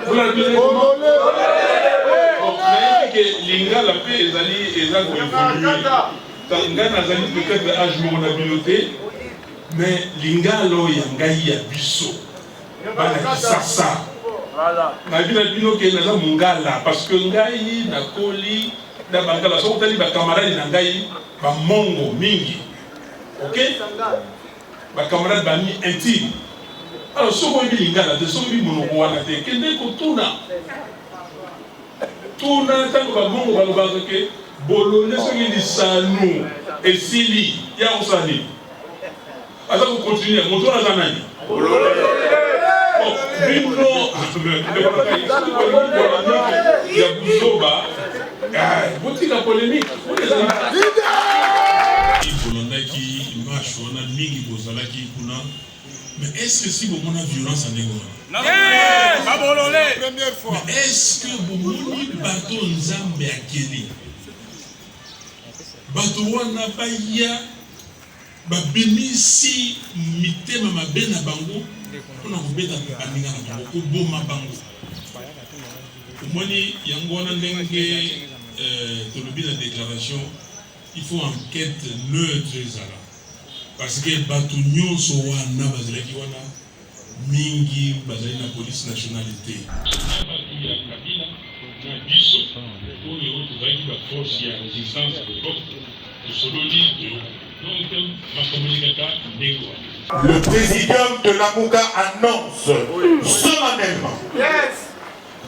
Vous l'appelez comment? Que Lingala paix est là pour évoluer. Lingala a peut-être âge mon habileté, mais Lingalo yangai ya biso. Bana sasa. Na bina bino ke na mungala parce que ngai na koli na bangala so tali ba camarade na ngai ba mongo mingi. OK? Ba camarade ba mi intime. Alors so ko bi Lingala de so bi monoko wana te kende ko tuna. Tout le temps que nous avons dit bolone soki lisanu esili ya osani. Asa ko continuer moto na zanani. Bolone. Bino ya buzoba. Boti la polémique. Bolonda qui marche on a mingi bozala qui kuna. Mais est-ce que si vous avez violence en Négo? Non, première fois. Mais est-ce que vous avez bateau Nzambe à Kéli? Bateau wana baya babimisi mitema mabe na bango mpona kobeta baninga na bango koboma bango. Omoni yango wana ndenge tolobi na déclaration il faut enquête neutre ezala. Parce que bato nyonso wana bazalaki wana mingi bazali na police nationalité. Bato ya Kabila na biso oyo tozalaki ba force ya résistance de l'autre tosololi donc bakomunikaka ndenge wana. Le présidium de la Mouka annonce solennellement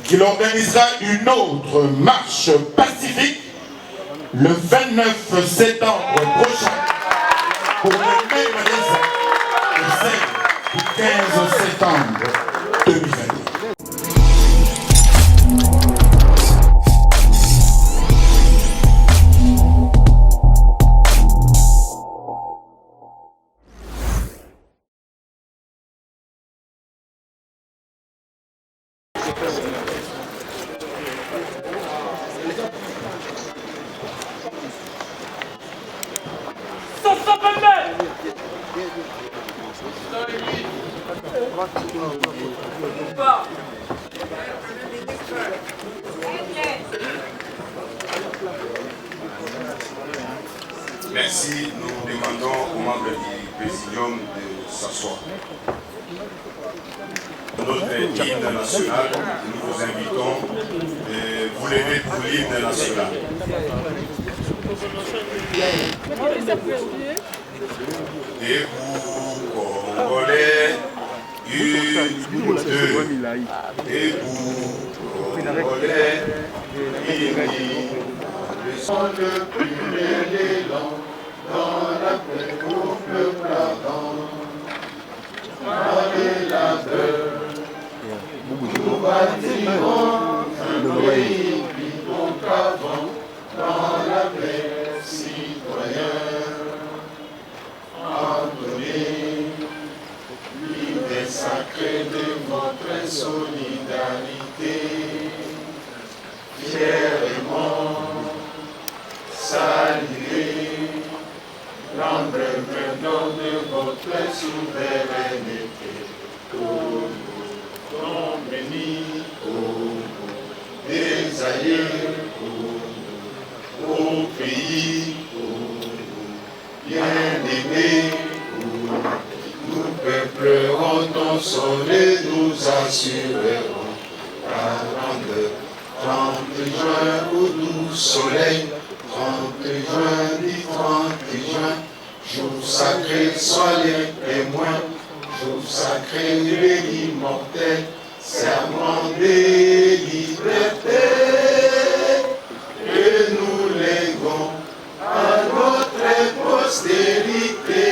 qu'il organisera une autre marche pacifique le 29 septembre prochain pour le même raison que celle du 15 septembre 2021. Merci, nous demandons aux membres du Présidium de s'asseoir. Notre hymne national, nous vous invitons de vous lever pour l'hymne national. Et vous, Congolais, une, deux, et vous, Congolais, unis, le son le plus élégant, dans la paix au peuple ardent, dans les labeurs, nous bâtirons un pays plutôt qu'avant, dans la paix citoyenne. Ordonnez l'idée sacrée de votre solidarité, fièrement saluer l'ombre venant de votre souveraineté. Ô nom béni, des aïeux, au pays, bien-aimés, nous peuplerons ton soleil, nous assurerons la 30 juin au doux soleil, 30 juin, dit 30 juin, jour sacré, soyez témoins, jour sacré, béni mortel, serment des libertés, que nous léguons à notre postérité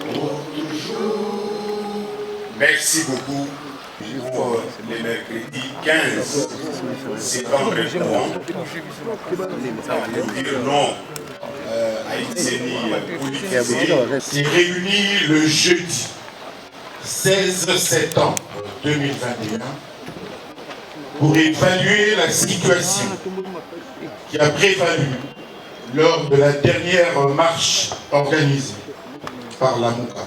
pour toujours. Merci beaucoup. Pour les mercredis 15 septembre pour dire non à une série politisée qui réunit le jeudi 16 septembre 2021 pour évaluer la situation qui a prévalu lors de la dernière marche organisée par la Mouka.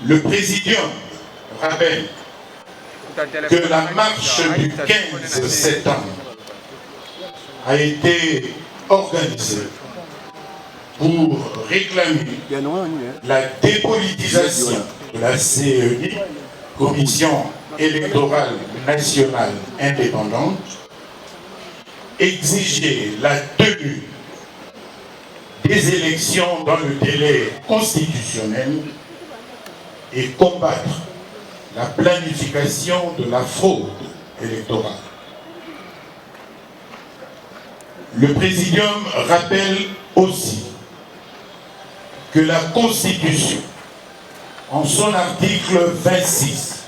Le Présidium rappelle que la marche du 15 septembre a été organisée pour réclamer la dépolitisation de la CENI, Commission électorale nationale indépendante, exiger la tenue des élections dans le délai constitutionnel et combattre la planification de la fraude électorale. Le Présidium rappelle aussi que la Constitution, en son article 26,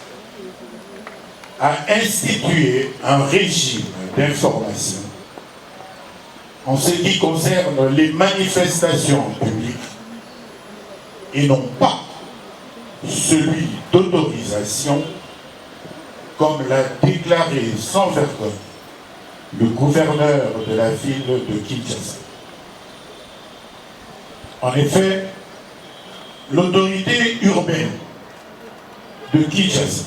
a institué un régime d'information en ce qui concerne les manifestations publiques et non pas celui d'autorisation, comme l'a déclaré sans vergogne le gouverneur de la ville de Kinshasa. En effet, l'autorité urbaine de Kinshasa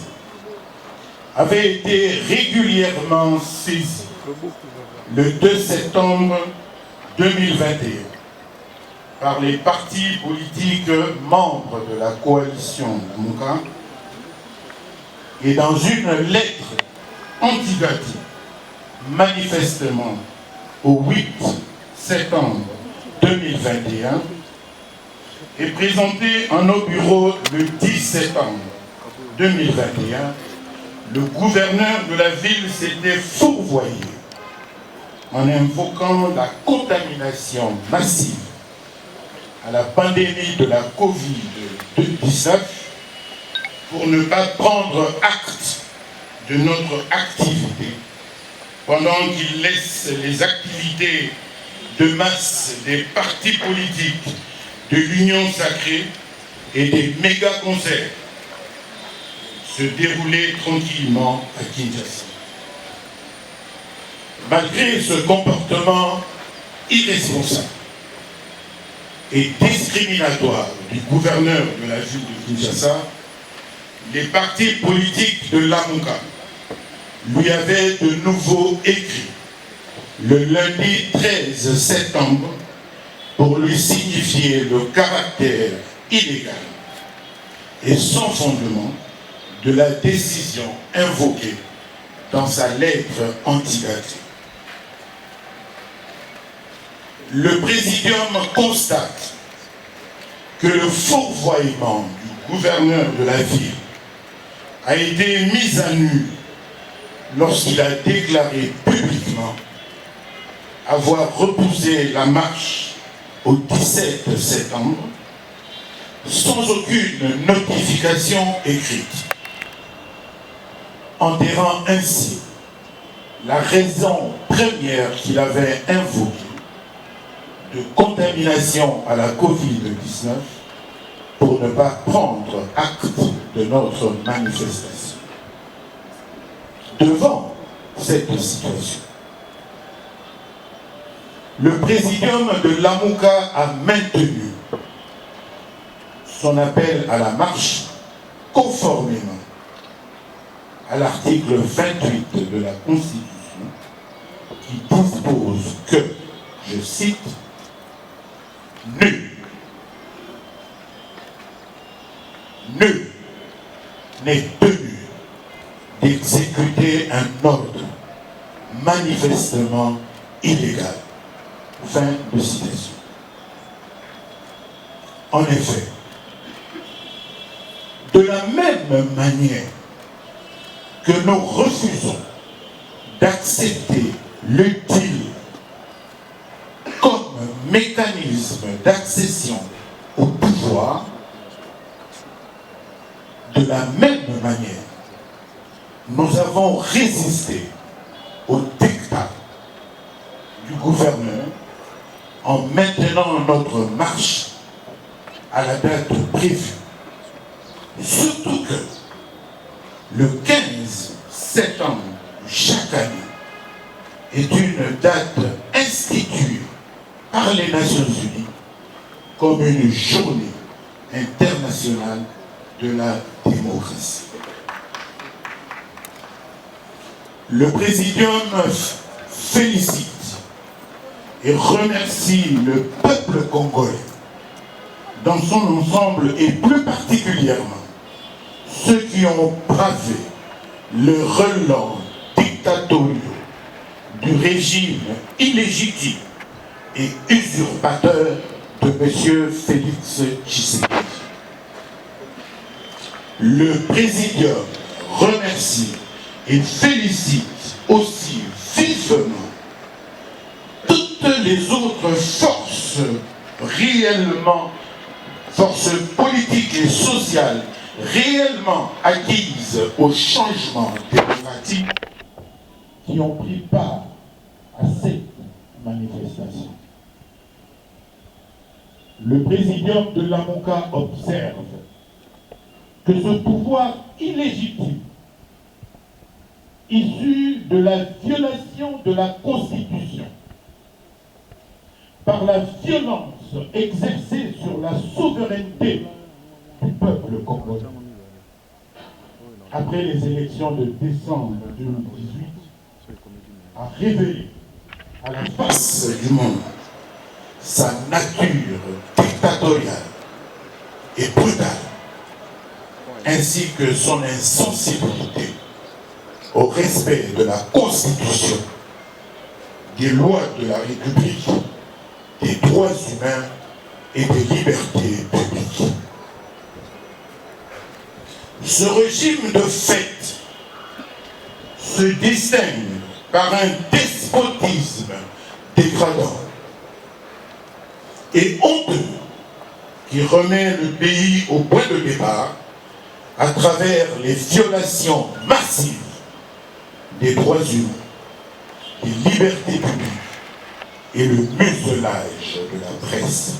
avait été régulièrement saisie le 2 septembre 2021 par les partis politiques membres de la coalition Lamuka, et dans une lettre anti-Gati manifestement au 8 septembre 2021 et présentée en nos bureaux le 10 septembre 2021, le gouverneur de la ville s'était fourvoyé en invoquant la contamination massive à la pandémie de la Covid-19 pour ne pas prendre acte de notre activité pendant qu'il laisse les activités de masse des partis politiques de l'Union sacrée et des méga-concerts se dérouler tranquillement à Kinshasa. Malgré ce comportement irresponsable et discriminatoire du gouverneur de la ville de Kinshasa, les partis politiques de Lamuka lui avaient de nouveau écrit le lundi 13 septembre pour lui signifier le caractère illégal et sans fondement de la décision invoquée dans sa lettre anti-Gati. Le Présidium constate que le fourvoiement du gouverneur de la ville a été mis à nu lorsqu'il a déclaré publiquement avoir repoussé la marche au 17 septembre sans aucune notification écrite, enterrant ainsi la raison première qu'il avait invoquée de contamination à la Covid-19 pour ne pas prendre acte de notre manifestation. Devant cette situation, le Présidium de Lamuka a maintenu son appel à la marche conformément à l'article 28 de la Constitution qui dispose que, je cite, « Nul n'est tenu d'exécuter un ordre manifestement illégal. » Fin de citation. En effet, de la même manière que nous refusons d'accepter l'utile comme mécanisme d'accession au pouvoir, de la même manière, nous avons résisté au dictat du gouverneur en maintenant notre marche à la date prévue. Surtout que le 15 septembre chaque année est une date instituée par les Nations Unies comme une journée internationale de la démocratie. Le Présidium félicite et remercie le peuple congolais dans son ensemble et plus particulièrement ceux qui ont bravé le relent dictatorial du régime illégitime et usurpateur de M. Félix Tshisekedi. Le Présidium remercie et félicite aussi vivement toutes les autres forces forces politiques et sociales réellement acquises au changement démocratique qui ont pris part à cette manifestation. Le Présidium de l'AMOCA observe que ce pouvoir illégitime, issu de la violation de la Constitution, par la violence exercée sur la souveraineté du peuple congolais, après les élections de décembre 2018, a révélé à la face du monde sa nature dictatoriale et brutale, ainsi que son insensibilité au respect de la Constitution, des lois de la République, des droits humains et des libertés publiques. Ce régime de fait se distingue par un despotisme dégradant et honteux qui remet le pays au point de départ à travers les violations massives des droits humains, des libertés publiques et le muselage de la presse.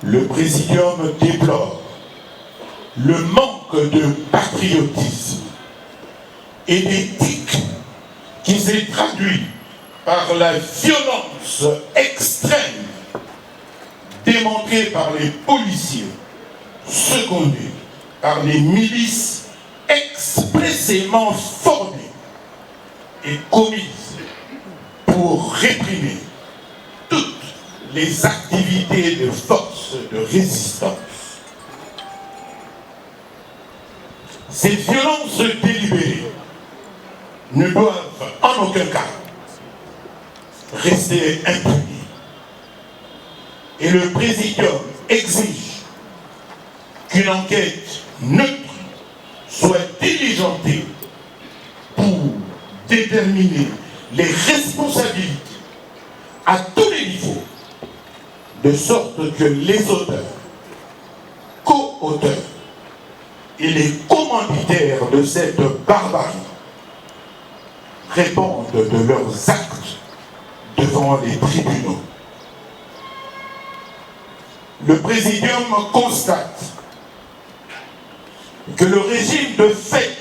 Le Présidium déplore le manque de patriotisme et d'éthique qui s'est traduit par la violence extrême démontrée par les policiers, secondés par les milices expressément formées et commises pour réprimer toutes les activités de forces de résistance. Ces violences délibérées ne doivent en aucun cas rester impunies. Et le Présidium exige qu'une enquête neutre soit diligentée pour déterminer les responsabilités à tous les niveaux, de sorte que les auteurs, co-auteurs et les commanditaires de cette barbarie répondent de leurs actes devant les tribunaux. Le Présidium constate que le régime de fait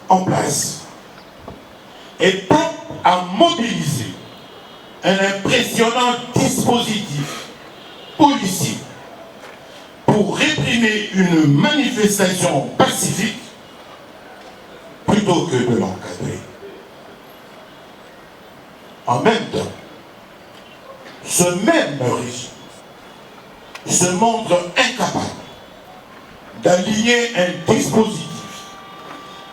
en place est prêt à mobiliser un impressionnant dispositif policier pour réprimer une manifestation pacifique plutôt que de l'encadrer. En même temps, ce même régime se montre incapable d'aligner un dispositif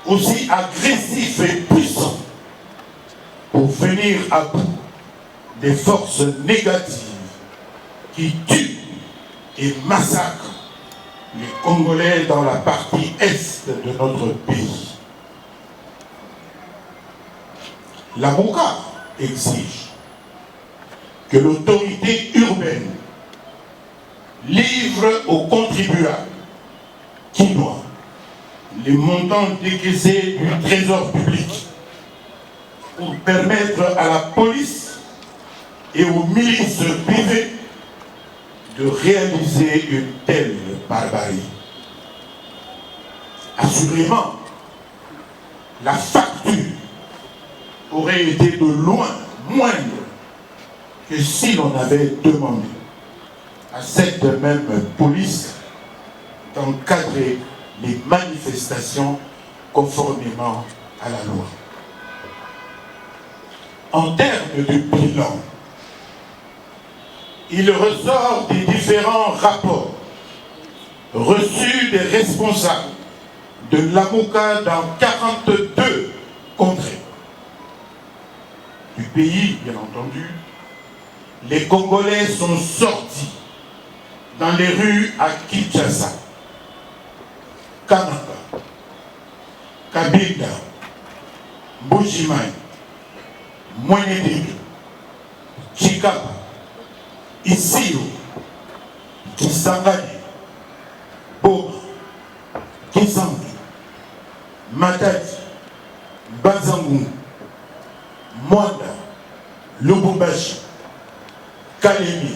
aussi agressif et puissant pour venir à bout des forces négatives qui tuent et massacrent les Congolais dans la partie est de notre pays. La MOCA exige que l'autorité urbaine livre aux contribuables quinois les montants décaissés du trésor public pour permettre à la police et aux milices privées de réaliser une telle barbarie. Assurément, la facture aurait été de loin moindre que si l'on avait demandé à cette même police d'encadrer les manifestations conformément à la loi. En termes de bilan, il ressort des différents rapports reçus des responsables de l'AMOCA dans 42 contrées du pays, bien entendu. Les Congolais sont sortis dans les rues à Kinshasa, Kananga, Kabinda, Mbujimayi, Mwenedidu, Chikapa, Isiro, Kisangani, Boma, Kisangi, Matadi, Bazangu, Mwanda, Lubumbashi, Kalemi,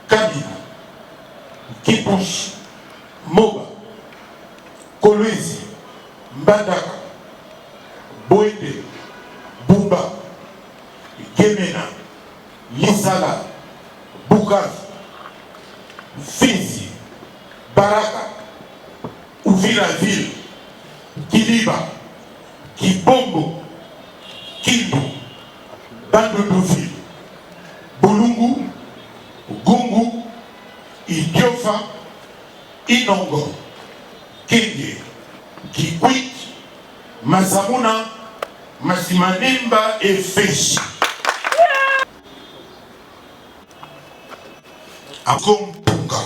Kabila, Kipushi, Moba, Kolwezi, Mbandaka, Boende, Bumba, Gemena, Lisala, Bukavu, Fizi, Baraka, Uvira-Ville, Kiliba, Kibombo, Kindu, Bandunduville, Bulungu, Gungu, Idiofa, Inongo, Kenge, Kikwit, Mazamuna, Masimanimba et Feshi. À Kompunga,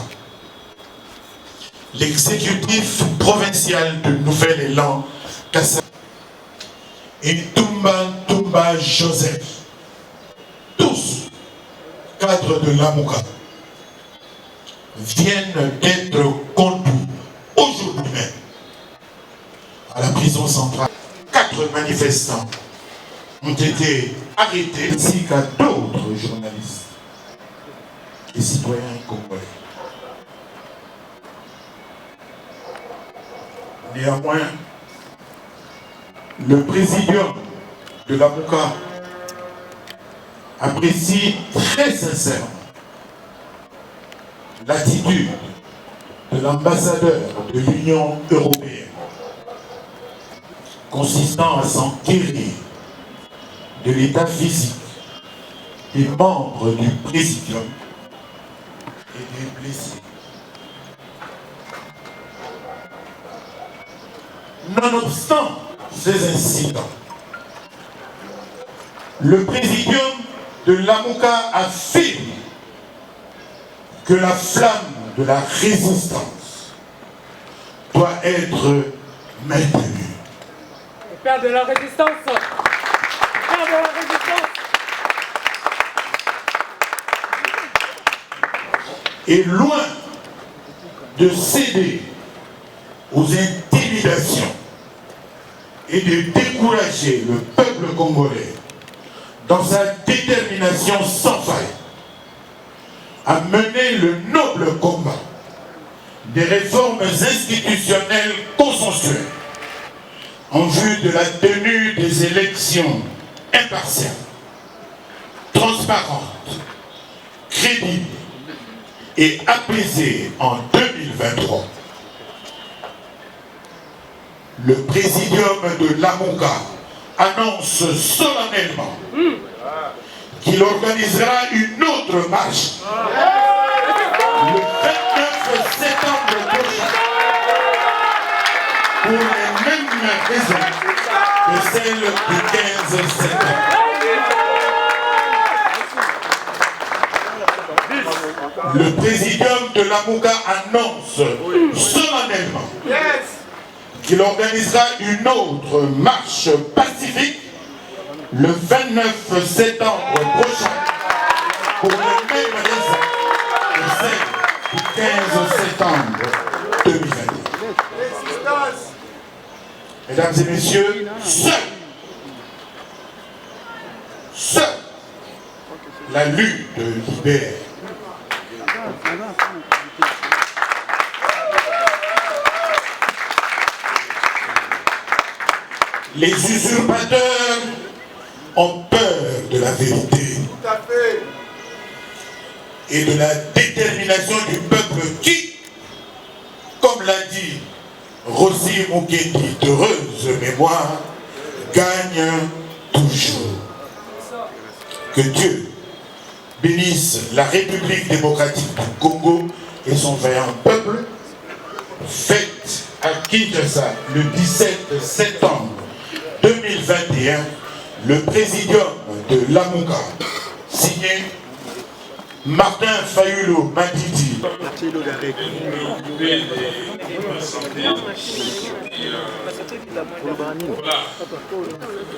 l'exécutif provincial de Nouvel-Élan, Kassa et Tumba Joseph, tous cadres de l'AMOCA, viennent d'être conduits aujourd'hui même à la prison centrale. 4 manifestants ont été arrêtés, ainsi qu'à d'autres journalistes et citoyens congolais. Néanmoins, le présidium de l'AMOCA apprécie très sincèrement l'attitude de l'ambassadeur de l'Union européenne consistant à s'enquérir de l'état physique des membres du présidium et des blessés. Nonobstant ces incidents, le présidium de l'AMOCA affirme que la flamme de la résistance doit être maintenue. Le père de la résistance, le père de la résistance. Et loin de céder aux intimidations et de décourager le peuple congolais dans sa détermination sans faille à mener le noble combat des réformes institutionnelles consensuelles en vue de la tenue des élections impartiales, transparentes, crédibles et apaisées en 2023. Le présidium de l'AMOCA annonce solennellement qu'il organisera une autre marche le 29 septembre prochain pour les mêmes raisons que celle du 15 septembre. Le présidium de l'AMOCA annonce solennellement qu'il organisera une autre marche pacifique le 29 septembre prochain pour les mêmes raisons que celle du 15 septembre 2021. Mesdames et messieurs, seule la lutte libère. Les usurpateurs ont peur de la vérité. Tout à fait. et de la détermination du peuple qui, comme l'a dit Rosy Mukendi, d'heureuse mémoire, gagne toujours. Que Dieu bénisse la République démocratique du Congo et son vaillant peuple. Fête à Kinshasa le 17 septembre 2021, le présidium de Lamuka, signé Martin Fayulu Matidi. Voilà.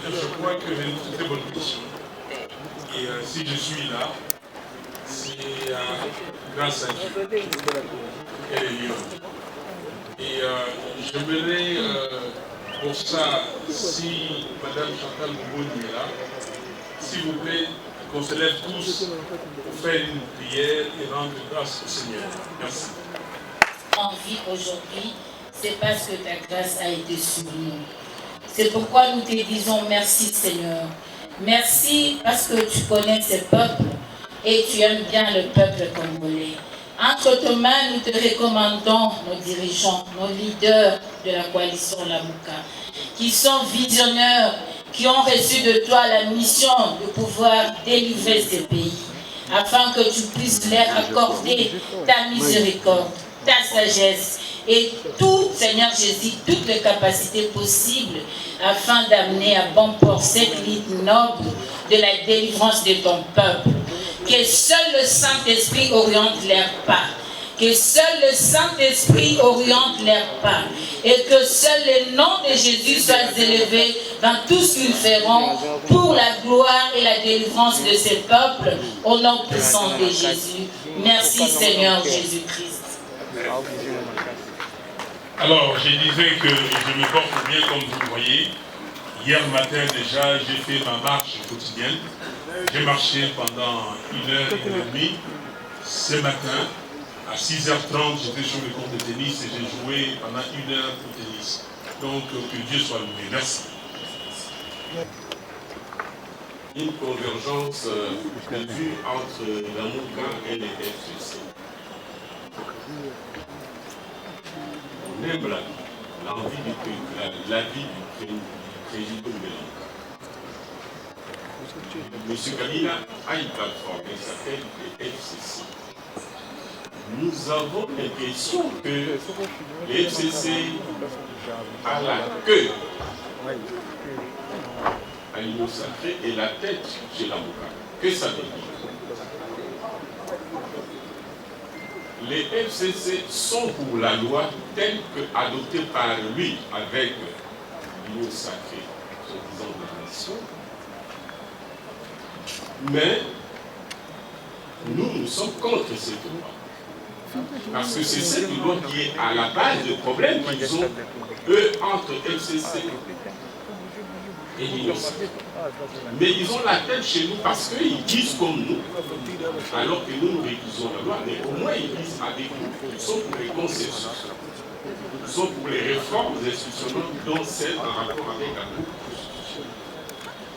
Je crois que j'ai une très bonne mission. Et si je suis là, c'est grâce à Dieu. Elle est libre. Et j'aimerais pour ça, si Madame Chantal Moubouni est là, s'il vous plaît, qu'on se lève tous pour faire une prière et rendre grâce au Seigneur. Merci. En vie aujourd'hui, c'est parce que ta grâce a été sur nous. C'est pourquoi nous te disons merci Seigneur. Merci parce que tu connais ces peuples et tu aimes bien le peuple congolais. Entre tes mains, nous te recommandons nos dirigeants, nos leaders de la coalition Lamuka, qui sont visionnaires, qui ont reçu de toi la mission de pouvoir délivrer ces pays, afin que tu puisses leur accorder ta miséricorde, ta sagesse et tout, Seigneur Jésus, toutes les capacités possibles afin d'amener à bon port cette ligne noble de la délivrance de ton peuple. Que seul le Saint-Esprit oriente leurs pas. Que seul le Saint-Esprit oriente leurs pas. Et que seul le nom de Jésus soit élevé dans tout ce qu'ils feront pour la gloire et la délivrance de ces peuples au nom puissant de Jésus. Merci Seigneur Jésus-Christ. Alors, je disais que je me porte bien comme vous le voyez. Hier matin déjà, j'ai fait ma marche quotidienne. J'ai marché pendant 1h30. Ce matin, à 6h30, j'étais sur le court de tennis et j'ai joué pendant 1 heure au tennis. Donc, que Dieu soit loué. Merci. Une convergence de vue entre Lamuka et les FCC. On aime l'envie du pays, la vie du président de Lamuka. M. Kabila a une plateforme, elle s'appelle les FCC. Nous avons l'impression que les FCC a la queue à l'union sacrée et la tête chez Lamuka. Que ça veut dire? Les FCC sont pour la loi telle qu'adoptée par lui avec l'union sacrée, soi-disant de la nation. Mais nous sommes contre cette loi. Parce que c'est cette loi qui est à la base du problème qu'ils ont, eux, entre FCC et l'union sacrée. Mais ils ont la tête chez nous parce qu'ils disent comme nous, alors que nous récusons la loi, mais au moins ils disent avec nous, ils sont pour les consensus, ils sont pour les réformes institutionnelles, dont celles en rapport avec la Cour constitutionnelle.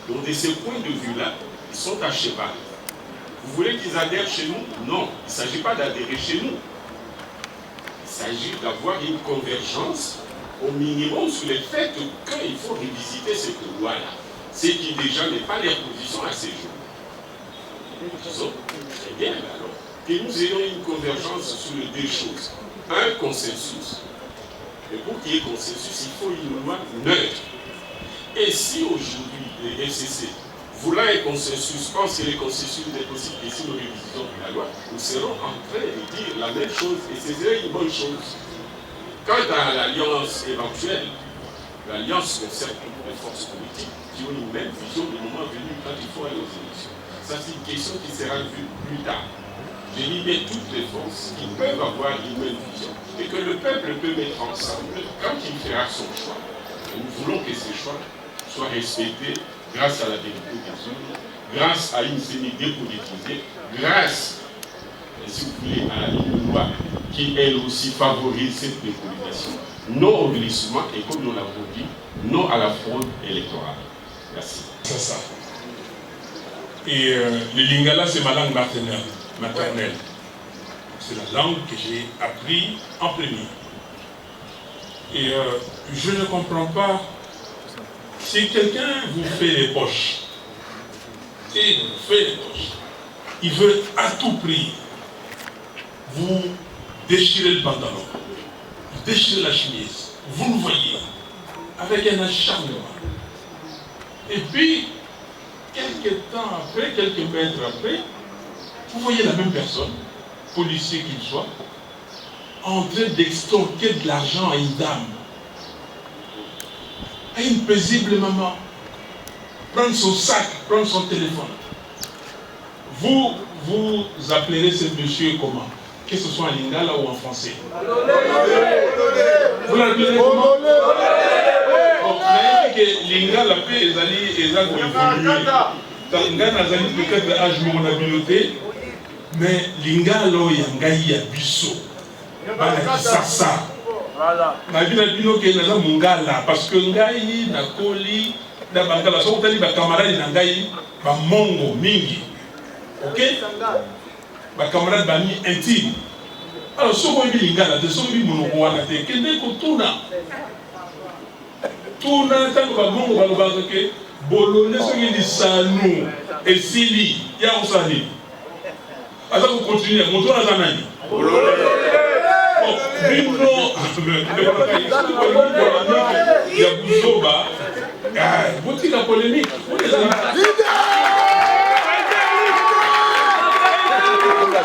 Donc de ce point de vue-là, ils sont à cheval. Vous voulez qu'ils adhèrent chez nous? Non, il ne s'agit pas d'adhérer chez nous. Il s'agit d'avoir une convergence au minimum sur le fait qu'il faut revisiter cette loi-là. Ce qui déjà n'est pas leur position à ces jours. Disons, très bien alors, que nous ayons une convergence sur les deux choses. Un consensus. Et pour qu'il y ait consensus, il faut une loi neutre. Et si aujourd'hui les FCC, voulant un consensus, pensent que le consensus n'est possible que si nous révisons la loi, nous serons en train de dire la même chose et ce serait une bonne chose. Quant à l'alliance éventuelle, l'alliance concerne toutes les forces politiques qui ont une même vision du moment venu quand il faut aller aux élections. Ça, c'est une question qui sera vue plus tard. J'ai dit mais toutes les forces qui peuvent avoir une même vision et que le peuple peut mettre ensemble quand il fera son choix. Et nous voulons que ces choix soient respectés grâce à la vérité des urnes, grâce à une CENI dépolitisée, grâce, si vous voulez, à une loi qui, elle aussi, favorise cette dépolitisation. Non au glissement et, comme nous l'avons dit, non à la fraude électorale. Merci. C'est ça. Et le lingala, c'est ma langue maternelle. maternelle. C'est la langue que j'ai appris en premier. Et je ne comprends pas, si quelqu'un vous fait les poches, il veut à tout prix vous déchirer le pantalon, vous déchirer la chemise, vous le voyez, avec un acharnement. Et puis, quelques temps après, quelques mètres après, vous voyez la même personne, policier qu'il soit, en train d'extorquer de l'argent à une dame, à une paisible maman, prendre son sac, prendre son téléphone. Vous appellerez ce monsieur comment? Que ce soit en lingala ou en français. Vous l'appellerez comment? Mais lingala pe ezali ko évoluer. Ngana azali peut-être âge mon habileté, mais lingala ya ngai ya biso. Bana sasa. Na bina bino ke na mungala parce que ngai na koli na bangala so tali ba camarade na ngai ba mongo mingi. OK? Ba camarade ba mi intime. Alors so ko bi lingala de so bi monoko wana te kende ko tuna. Tuna tango ba mongo ba loba ke bolone so ngi lisanu esili ya usani. Asa ko continuer moto na zanani. Il y a Bouzoba, boutique la polémique.